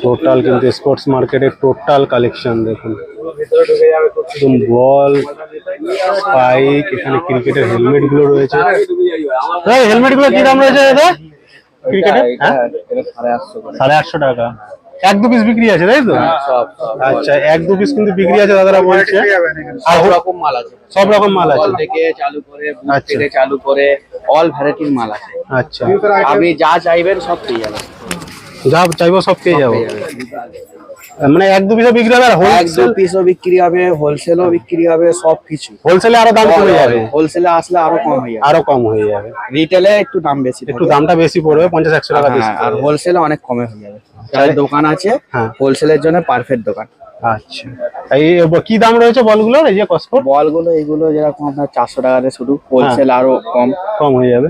Total কিন্তু sports মার্কেটের total collection দেখুন, একদম বল, স্পাইক, এখানে ক্রিকেটের হেলমেট গুলো রয়েছে। হেলমেট গুলো কি দাম রয়েছে দাদা ক্রিকেটের? 850 টাকা। 1-2 পিস বিক্রি আছে তাই তো? আচ্ছা, 1-2 পিস কিন্তু বিক্রি আছে দাদারা বলছে। আর সব রকম মাল আছে, সব রকম মাল আছে থেকে চালু করে বুট থেকে চালু করে অল ভ্যারাইটির মাল আছে। আচ্ছা, আপনি যা চাইবেন সব পেয়ে যাবেন, যা চাইবো সব পেয়ে যাবো। মানে 1-2 পিসও বিক্রি হবে, আর 1-2 পিসও বিক্রি হবে, হোলসেলও বিক্রি হবে, সবকিছু। হোলসেলে আরো দাম কমে যাবে, হোলসেলে আসলে আরো কম হয়ে যাবে, আরো কম হয়ে যাবে। রিটেলে একটু দাম বেশি, একটু দামটা বেশি পড়বে, 50-100 টাকা বেশি, আর হোলসেলে অনেক কমে হয়ে যাবে। যাদের দোকান আছে হোলসেলের জন্য পারফেক্ট দোকান। আচ্ছা, এই কি দাম রয়েছে বলগুলোর? এই যে কসকোট বলগুলো এইগুলো যেরকম আপনার 400 টাকাতে শুরু, হোলসেল আরো কম হয়ে যাবে।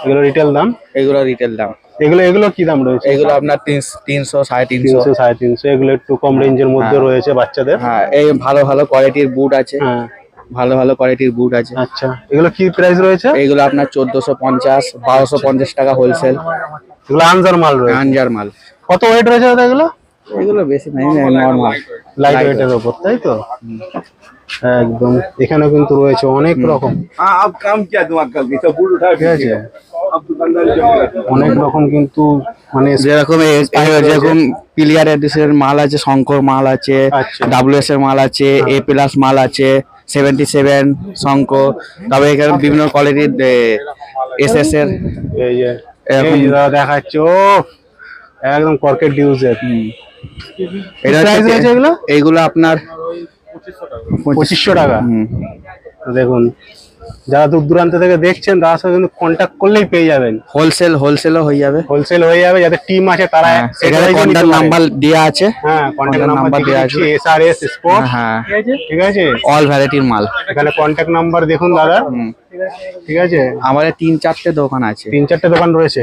এগুলো রিটেল দাম, এগুলো রিটেল দাম। এগুলো কি দাম রয়েছে? এগুলো আপনার 300, 350, 350। এগুলো একটু কম রেঞ্জের মধ্যে রয়েছে বাচ্চাদের। হ্যাঁ, এই ভালো ভালো কোয়ালিটির বুট আছে। হ্যাঁ, ভালো ভালো কোয়ালিটির বুট আছে। আচ্ছা, এগুলো কি প্রাইস রয়েছে? এগুলো আপনার 1450, 1250 টাকা হোলসেল। এগুলো আনজার মাল রয়েছে, আনজার মাল। কত ওয়েট রয়েছে দাদা এগুলো? এগুলো বেশি নাই, নরমাল লাইট ওয়েটের উপর, তাই তো? একদম। এখানে কিন্তু রয়েছে অনেক রকম, ঠিক আছে, অনেক রকম কিন্তু, মানে যেরকম প্লেয়ার এডিশনের মাল আছে, শঙ্কর মাল আছে, WS এর মাল আছে, A+ মাল আছে, 77 শঙ্কর। তবে এখানে বিভিন্ন কোয়ালিটির SS এর এই যে দেখাচ্ছে, ও একদম কর্কেট ডিউজের। এটা প্রাইস রয়েছে এইগুলো আপনার 2500 টাকা। দেখুন, যারা দূর দূরান্ত থেকে দেখছেন তার সাথে কিন্তু কন্ট্যাক্ট করলেই পেয়ে যাবেন। হোলসেলও হয়ে যাবে, যাদের টিম আছে তারা এখানে কন্টাক্ট নাম্বার দেওয়া আছে। হ্যাঁ, কন্ট্যাক্ট নাম্বার দেওয়া আছে, SRS স্পোর্টস। হ্যাঁ, ঠিক আছে, অল ভ্যারাইটির মাল। এখানে কন্ট্যাক্ট নাম্বার দেখুন দাদা। ঠিক আছে, আমাদের 3-4টে দোকান আছে, 3-4টে দোকান রয়েছে।